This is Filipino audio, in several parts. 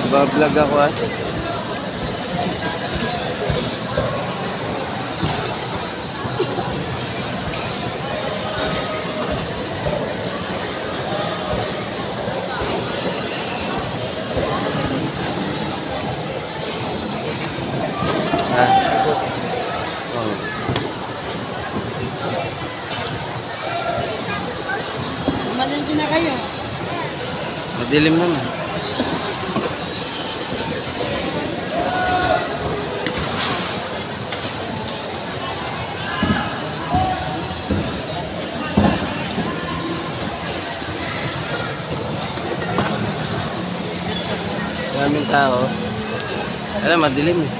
Bablog ako ah. Oh. Malindi na kayo. Madilim naman. Maraming tao. Alam, madilim eh.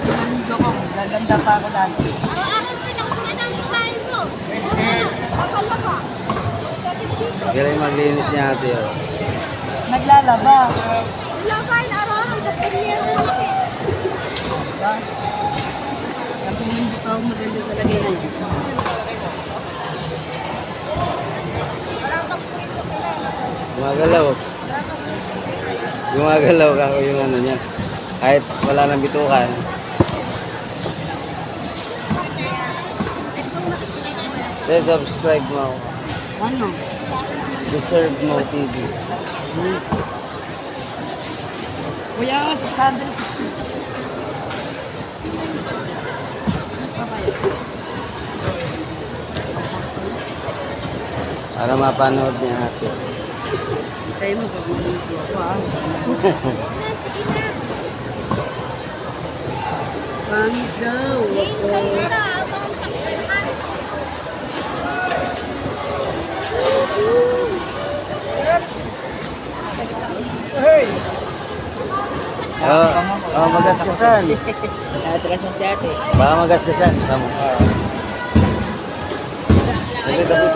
Manigo ko. Gaganda pa ako lagi. Galing maglinis niya ate. Oh. Naglalaba. Laban, araw sa premier mo. Sa tingin ko ako maganda sa lagay na ito. Gumagalaw. Gumagalaw ka yung ano niya. Kahit wala nang bitukan. Subscribe mo ako. Ano? Deserve mo TV. Kuya, 600. Para mapanood niya ate. Tayo mo pag manigo ako ah. Pangit daw. Magasgasan. Atrasan si ate. Baka magasgasan. Tama. Tapos